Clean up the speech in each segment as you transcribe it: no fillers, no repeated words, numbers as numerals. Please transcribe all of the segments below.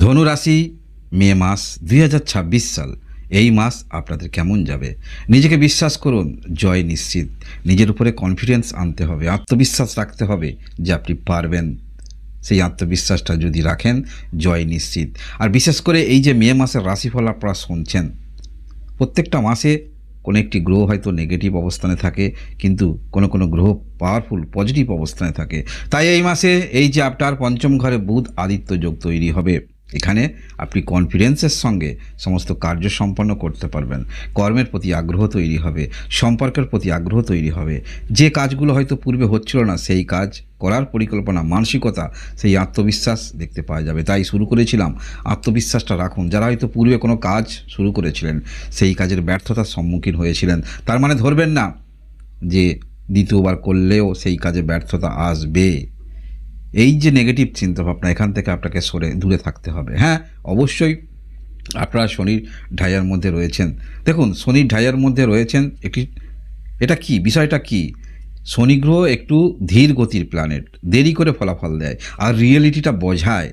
ধনু রাশি মে মাস 2026 সাল। এই মাস আপনাদের কেমন যাবে? নিজেকে বিশ্বাস করুন, জয় নিশ্চিত। নিজের উপরে কনফিডেন্স আনতে হবে, আত্মবিশ্বাস রাখতে হবে যে আপনি পারবেন। সেই আত্মবিশ্বাসটা যদি রাখেন, জয় নিশ্চিত। আর বিশেষ করে এই যে মে মাসের রাশিফল আপনারা শুনছেন, প্রত্যেকটা মাসে কোনো একটি গ্রহ হয়তো নেগেটিভ অবস্থানে থাকে, কিন্তু কোনো কোনো গ্রহ পাওয়ারফুল পজিটিভ অবস্থানে থাকে। তাই এই মাসে এই যে আপনার পঞ্চম ঘরে বুধ আদিত্য যোগ তৈরি হবে, এখানে আপনি কনফিডেন্সের সঙ্গে সমস্ত কার্য সম্পন্ন করতে পারবেন। কর্মের প্রতি আগ্রহ তৈরি হবে, সম্পর্কের প্রতি আগ্রহ তৈরি হবে। যে কাজগুলো হয়তো পূর্বে হচ্ছিল না, সেই কাজ করার পরিকল্পনা, মানসিকতা, সেই আত্মবিশ্বাস দেখতে পাওয়া যাবে। তাই শুরু করেছিলাম, আত্মবিশ্বাসটা রাখুন। যারা হয়তো পূর্বে কোনো কাজ শুরু করেছিলেন, সেই কাজের ব্যর্থতার সম্মুখীন হয়েছিলেন, তার মানে ধরবেন না যে দ্বিতীয়বার করলেও সেই কাজে ব্যর্থতা আসবে। এই যে নেগেটিভ চিন্তাভাবনা, এখান থেকে আপনাকে দূরে থাকতে হবে। হ্যাঁ, অবশ্যই আপনারা শনির ঢাইয়ার মধ্যে রয়েছেন। দেখুন, শনির ঢাইয়ার মধ্যে রয়েছেন একটি, এটা কি বিষয়টা কি, শনি গ্রহ একটু ধীর গতির প্ল্যানেট, দেরি করে ফলাফল দেয় আর রিয়েলিটিটা বোঝায়,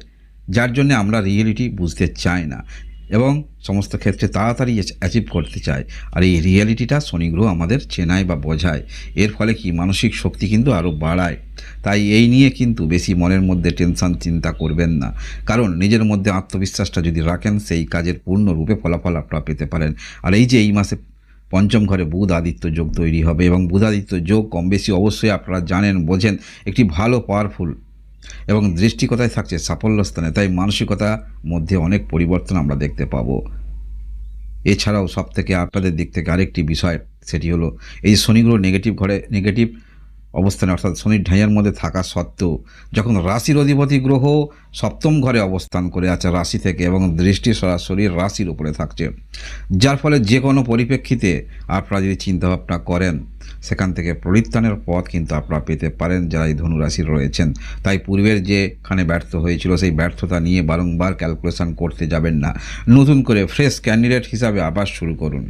যার জন্য আমরা রিয়েলিটি বুঝতে চাই না এবং সমস্ত ক্ষেত্রে তাড়াতাড়ি অ্যাচিভ করতে চাই। আর এই রিয়েলিটিটা শনি গ্রহ আমাদের চেনায় বা বোঝায়। এর ফলে কি মানসিক শক্তি কিন্তু আরও বাড়ায়। তাই এই নিয়ে কিন্তু বেশি মনের মধ্যে টেনশন চিন্তা করবেন না, কারণ নিজের মধ্যে আত্মবিশ্বাসটা যদি রাখেন, সেই কাজের পূর্ণরূপে ফলাফল আপনারা পেতে পারেন। আর এই যে এই মাসে পঞ্চম ঘরে বুধ আদিত্য যোগ তৈরি হবে এবং বুধ আদিত্য যোগ কম বেশি অবশ্যই আপনারা জানেন, বোঝেন, একটি ভালো পাওয়ারফুল এবং দৃষ্টি কোথায় থাকছে, সাফল্য স্থানে। তাই মানসিকতার মধ্যে অনেক পরিবর্তন আমরা দেখতে পাবো। এছাড়াও সব থেকে আপনাদের দিক থেকে আরেকটি বিষয়, সেটি হলো এই যে শনিগ্রহ নেগেটিভ অবস্থানে, অর্থাৎ শনির ঢাইয়ার মধ্যে থাকা সত্ত্বেও যখন রাশির অধিপতি গ্রহ সপ্তম ঘরে অবস্থান করে আছে রাশি থেকে এবং দৃষ্টি সরাসরি রাশির উপরে থাকছে, যার ফলে যে কোনো পরিপ্রেক্ষিতে আপনারা যদি চিন্তাভাবনা করেন, সেখান থেকে পরিত্রাণের পথ কিন্তু আপনারা পেতে পারেন যারা এই ধনুরাশির রয়েছেন। তাই পূর্বের যেখানে ব্যর্থ হয়েছিল, সেই ব্যর্থতা নিয়ে বারংবার ক্যালকুলেশন করতে যাবেন না। নতুন করে ফ্রেশ ক্যান্ডিডেট হিসাবে আবার শুরু করুন।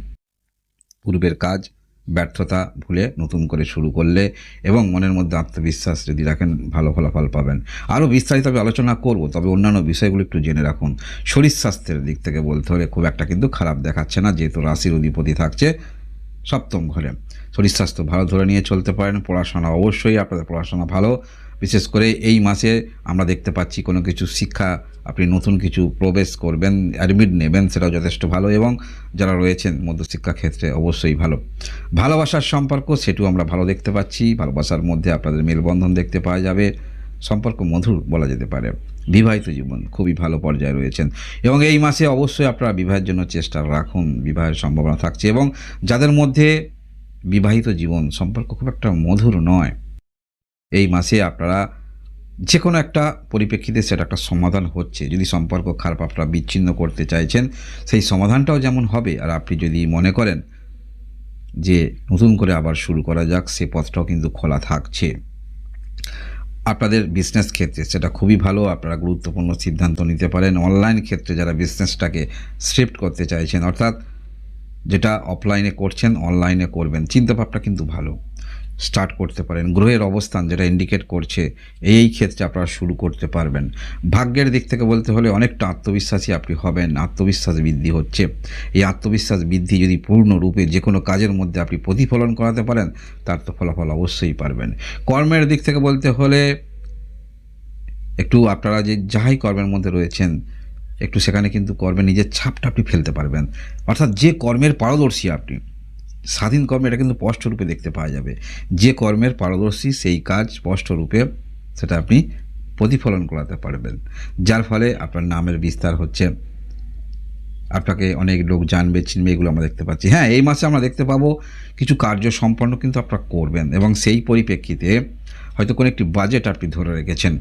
পূর্বের কাজ ব্যর্থতা ভুলে নতুন করে শুরু করলে এবং মনের মধ্যে আত্মবিশ্বাস যদি রাখেন, ভালো ফলাফল পাবেন। আরও বিস্তারিতভাবে আলোচনা করব, তবে অন্যান্য বিষয়গুলো একটু জেনে রাখুন। শরীর স্বাস্থ্যের দিক থেকে বলতে হলে খুব একটা কিন্তু খারাপ দেখাচ্ছে না, যেহেতু রাশির অধিপতি থাকছে সপ্তম ঘরে। শরীর স্বাস্থ্য ভালো ধরে নিয়ে চলতে পারেন। পড়াশোনা অবশ্যই আপনাদের পড়াশোনা ভালো, বিশেষ করে এই মাসে আমরা দেখতে পাচ্ছি কোনো কিছু শিক্ষা, আপনি নতুন কিছু প্রবেশ করবেন, অ্যাডমিট নেবেন, সেটাও যথেষ্ট ভালো। এবং যারা রয়েছেন মধ্যশিক্ষা ক্ষেত্রে অবশ্যই ভালো। ভালোবাসার সম্পর্ক, সেটিও আমরা ভালো দেখতে পাচ্ছি। ভালোবাসার মধ্যে আপনাদের মেলবন্ধন দেখতে পাওয়া যাবে, সম্পর্ক মধুর বলা যেতে পারে। বিবাহিত জীবন খুবই ভালো পর্যায়ে রয়েছেন এবং এই মাসে অবশ্যই আপনারা বিবাহের জন্য চেষ্টা রাখুন, বিবাহের সম্ভাবনা থাকছে। এবং যাদের মধ্যে বিবাহিত জীবন সম্পর্ক খুব একটা মধুর নয়, এই মাসে আপনারা যে কোনো একটা পরিপ্রেক্ষিতে সেটা একটা সমাধান হচ্ছে। যদি সম্পর্ক খারাপ আপনারা বিচ্ছিন্ন করতে চাইছেন, সেই সমাধানটাও যেমন হবে। আর আপনি যদি মনে করেন যে নতুন করে আবার শুরু করা যাক, সে পথটাও কিন্তু খোলা থাকছে। আপনাদের বিজনেস ক্ষেত্রে সেটা খুবই ভালো, আপনারা গুরুত্বপূর্ণ সিদ্ধান্ত নিতে পারেন। অনলাইন ক্ষেত্রে যারা বিজনেসটাকে শিফট করতে চাইছেন, অর্থাৎ যেটা অফলাইনে করছেন অনলাইনে করবেন, চিন্তাভাবনা কিন্তু ভালো, স্টার্ট করতে পারেন। গ্রহের অবস্থান যেটা ইন্ডিকেট করছে, এই ক্ষেত্রে আপনারা শুরু করতে পারবেন। ভাগ্যের দিক থেকে বলতে হলে অনেকটা আত্মবিশ্বাসী আপনি হবেন, আত্মবিশ্বাস বৃদ্ধি হচ্ছে। এই আত্মবিশ্বাস বৃদ্ধি যদি পূর্ণরূপে যে কোনো কাজের মধ্যে আপনি প্রতিফলন করাতে পারেন, তার তো ফলাফল অবশ্যই পারবেন। কর্মের দিক থেকে বলতে হলে একটু আপনারা যে যাই কর্মের মধ্যে রয়েছেন, একটু সেখানে কিন্তু কর্মে নিজের ছাপটা আপনি ফেলতে পারবেন। অর্থাৎ যে কর্মের পারদর্শী আপনি, স্বাধীন কর্মে এটা কিন্তু স্পষ্টরূপে দেখতে পাওয়া যাবে। যে কর্মের পারদর্শী, সেই কাজ স্পষ্টরূপে সেটা আপনি প্রতিফলন করাতে পারবেন, যার ফলে আপনার নামের বিস্তার হচ্ছে, আপনাকে অনেক লোক জানবে, চিনবে, এগুলো আমরা দেখতে পাচ্ছি। হ্যাঁ, এই মাসে আমরা দেখতে পাবো কিছু কার্য সম্পন্ন কিন্তু আপনারা করবেন এবং সেই পরিপ্রেক্ষিতে হয়তো কোনো একটি বাজেট আপনি ধরে রেখেছেন,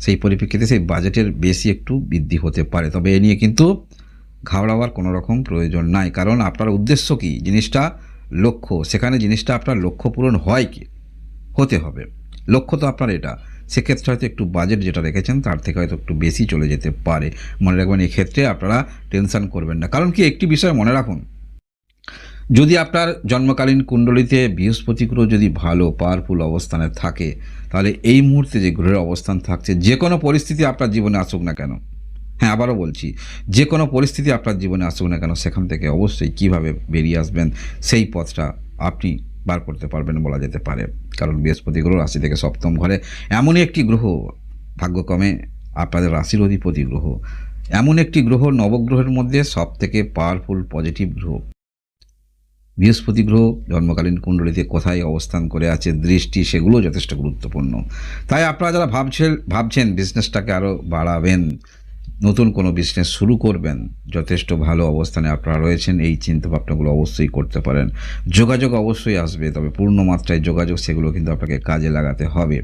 সেই পরিপ্রেক্ষিতে সেই বাজেটের বেশি একটু বৃদ্ধি হতে পারে। তবে এ নিয়ে কিন্তু ঘাবড়াবার কোনো রকম প্রয়োজন নাই, কারণ আপনার উদ্দেশ্য কি, জিনিসটা লক্ষ্য, সেখানে জিনিসটা আপনার লক্ষ্য পূরণ হয় কি, হতে হবে। লক্ষ্য তো আপনার এটা, সেক্ষেত্রে হয়তো একটু বাজেট যেটা রেখেছেন তার থেকে হয়তো একটু বেশি চলে যেতে পারে। মনে রাখবেন, এক্ষেত্রে আপনারা টেনশন করবেন না। কারণ কি, একটি বিষয় মনে রাখুন, যদি আপনার জন্মকালীন কুণ্ডলিতে বৃহস্পতি গ্রহ যদি ভালো পাওয়ারফুল অবস্থানে থাকে, তাহলে এই মুহূর্তে যে গ্রহের অবস্থান থাকছে, যে কোনো পরিস্থিতি আপনার জীবনে আসুক না কেন, হ্যাঁ, আবারও বলছি, যে কোনো পরিস্থিতি আপনার জীবনে আসুক না কেন, সেখান থেকে অবশ্যই কীভাবে বেরিয়ে আসবেন সেই পথটা আপনি বার করতে পারবেন বলা যেতে পারে। কারণ বৃহস্পতি গ্রহ রাশি থেকে সপ্তম ঘরে এমনই একটি গ্রহ, ভাগ্যক্রমে আপনাদের রাশির অধিপতি গ্রহ, এমন একটি গ্রহ নবগ্রহের মধ্যে সবথেকে পাওয়ারফুল পজিটিভ গ্রহ। বৃহস্পতি গ্রহ জন্মকালীন কুণ্ডলিতে কোথায় অবস্থান করে আছে, দৃষ্টি, সেগুলো যথেষ্ট গুরুত্বপূর্ণ। তাই আপনারা যারা ভাবছেন বিজনেসটাকে আরও বাড়াবেন, নতুন কোনো বিজনেস শুরু করবেন, যথেষ্ট ভালো অবস্থানে আপনারা রয়েছেন, এই চিন্তাভাবনাগুলো অবশ্যই করতে পারেন। যোগাযোগ অবশ্যই আসবে, তবে পূর্ণ মাত্রায় যোগাযোগ, সেগুলো কিন্তু আপনাকে কাজে লাগাতে হবে।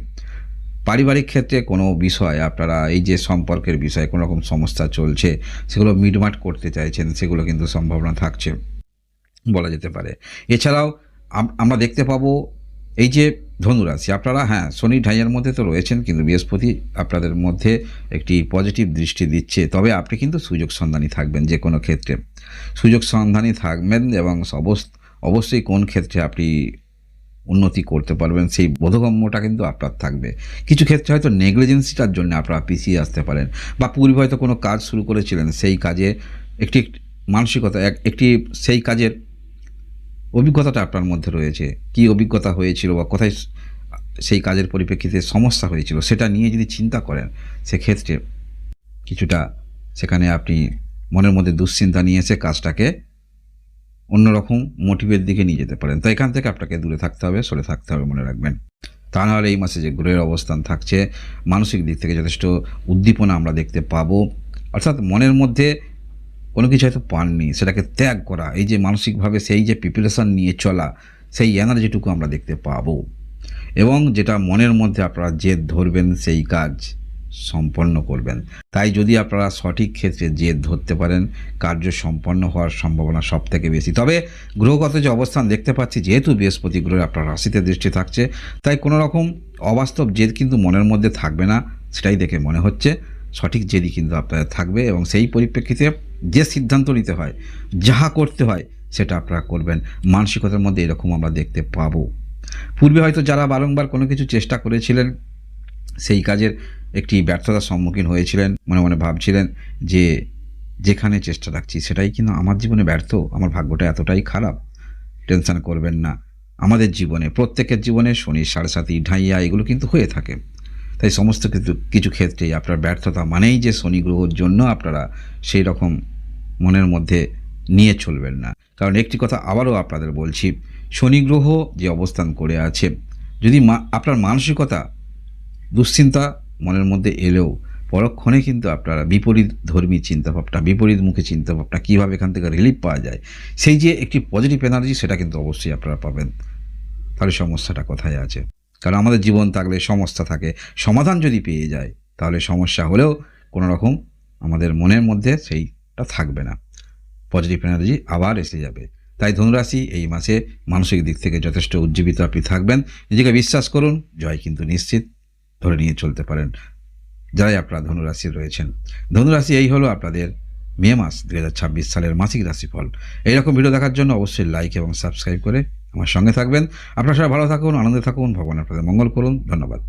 পারিবারিক ক্ষেত্রে কোনো বিষয় আপনারা, এই যে সম্পর্কের বিষয়ে কোনো রকম সমস্যা চলছে, সেগুলো মিটমাট করতে চাইছেন, সেগুলো কিন্তু সম্ভাবনা থাকছে বলা যেতে পারে। এছাড়াও আমরা দেখতে পাবো এই যে ধনুরাশি, আপনারা হ্যাঁ শনি ঢাইয়ের মধ্যে তো রয়েছেন, কিন্তু বৃহস্পতি আপনাদের মধ্যে একটি পজিটিভ দৃষ্টি দিচ্ছে। তবে আপনি কিন্তু সুযোগ সন্ধানী থাকবেন, যে কোনো ক্ষেত্রে সুযোগ সন্ধানী থাকবেন, এবং অবশ্যই কোন ক্ষেত্রে আপনি উন্নতি করতে পারবেন সেই বোধগম্যটা কিন্তু আপনার থাকবে। কিছু ক্ষেত্রে হয়তো নেগলিজেন্সিটার জন্য আপনারা পিছিয়ে আসতে পারেন, বা পূর্বে হয়তো কোনো কাজ শুরু করেছিলেন, সেই কাজে একটি মানসিকতা একটি সেই কাজের অভিজ্ঞতাটা আপনার মধ্যে রয়েছে। কী অভিজ্ঞতা হয়েছিল বা কোথায় সেই কাজের পরিপ্রেক্ষিতে সমস্যা হয়েছিল, সেটা নিয়ে যদি চিন্তা করেন, সেক্ষেত্রে কিছুটা সেখানে আপনি মনের মধ্যে দুশ্চিন্তা নিয়ে এসে কাজটাকে অন্যরকম মোটিভের দিকে নিয়ে যেতে পারেন। তো এখান থেকে আপনাকে দূরে থাকতে হবে, সরে থাকতে হবে, মনে রাখবেন। তা নাহলে এই মাসে যে গ্রহের অবস্থান থাকছে, মানসিক দিক থেকে যথেষ্ট উদ্দীপনা আমরা দেখতে পাবো। অর্থাৎ মনের মধ্যে কোনো কিছু হয়তো পাননি, সেটাকে ত্যাগ করা, এই যে মানসিকভাবে সেই যে প্রিপারেশান নিয়ে চলা, সেই এনার্জিটুকু আমরা দেখতে পাবো। এবং যেটা মনের মধ্যে আপনারা জেদ ধরবেন, সেই কাজ সম্পন্ন করবেন। তাই যদি আপনারা সঠিক ক্ষেত্রে জেদ ধরতে পারেন, কার্য সম্পন্ন হওয়ার সম্ভাবনা সব থেকে বেশি। তবে গ্রহগত যে অবস্থান দেখতে পাচ্ছি, যেহেতু বৃহস্পতি গ্রহের আপনার রাশিতে দৃষ্টি থাকছে, তাই কোনো রকম অবাস্তব জেদ কিন্তু মনের মধ্যে থাকবে না, সেটাই দেখে মনে হচ্ছে। সঠিক জেদই কিন্তু আপনাদের থাকবে, এবং সেই পরিপ্রেক্ষিতে যে সিদ্ধান্ত নিতে হয়, যাহা করতে হয়, সেটা আপনারা করবেন। মানসিকতার মধ্যে এরকম আমরা দেখতে পাবো। পূর্বে হয়তো যারা বারংবার কোনো কিছু চেষ্টা করেছিলেন, সেই কাজের একটি ব্যর্থতার সম্মুখীন হয়েছিলেন, মনে মনে ভাবছিলেন যে যেখানে চেষ্টা রাখছি সেটাই কিন্তু আমার জীবনে ব্যর্থ, আমার ভাগ্যটা এতটাই খারাপ। টেনশন করবেন না, আমাদের জীবনে, প্রত্যেকের জীবনে শনি 7.5 ঢাইয়া এগুলো কিন্তু হয়ে থাকে। তাই সমস্ত কিছু ক্ষেত্রেই আপনার ব্যর্থতা মানেই যে শনি গ্রহের জন্য আপনারা সেই রকম মনের মধ্যে নিয়ে চলবেন না। কারণ একটি কথা আবারও আপনাদের বলছি, শনি গ্রহ যে অবস্থান করে আছে, যদি আপনার মানসিকতা দুশ্চিন্তা মনের মধ্যে এলেও, পরক্ষণে কিন্তু আপনারা বিপরীত ধর্মী চিন্তাভাবনা, বিপরীতমুখী চিন্তাভাবনা, কীভাবে এখান থেকে রিলিফ পাওয়া যায়, সেই যে একটি পজিটিভ এনার্জি, সেটা কিন্তু অবশ্যই আপনারা পাবেন। তাহলে সমস্যাটা কোথায় আছে? কারণ আমাদের জীবন থাকলে সমস্যা থাকে, সমাধান যদি পেয়ে যায়, তাহলে সমস্যা হলেও কোনো রকম আমাদের মনের মধ্যে সেইটা থাকবে না, পজিটিভ এনার্জি আবার এসে যাবে। তাই ধনুরাশি এই মাসে মানসিক দিক থেকে যথেষ্ট উজ্জীবিত আপনি থাকবেন। নিজেকে বিশ্বাস করুন, জয় কিন্তু নিশ্চিত, ধরে নিয়ে চলতে পারেন যারাই আপনারা ধনুরাশি রয়েছেন। ধনুরাশি এই হলো আপনাদের মে মাস 2026 সালের মাসিক রাশিফল। এইরকম ভিডিও দেখার জন্য অবশ্যই লাইক এবং সাবস্ক্রাইব করে আমার সঙ্গে থাকবেন। আপনারা সবাই ভালো থাকুন, আনন্দে থাকুন, ভগবান আপনাদের মঙ্গল করুন। ধন্যবাদ।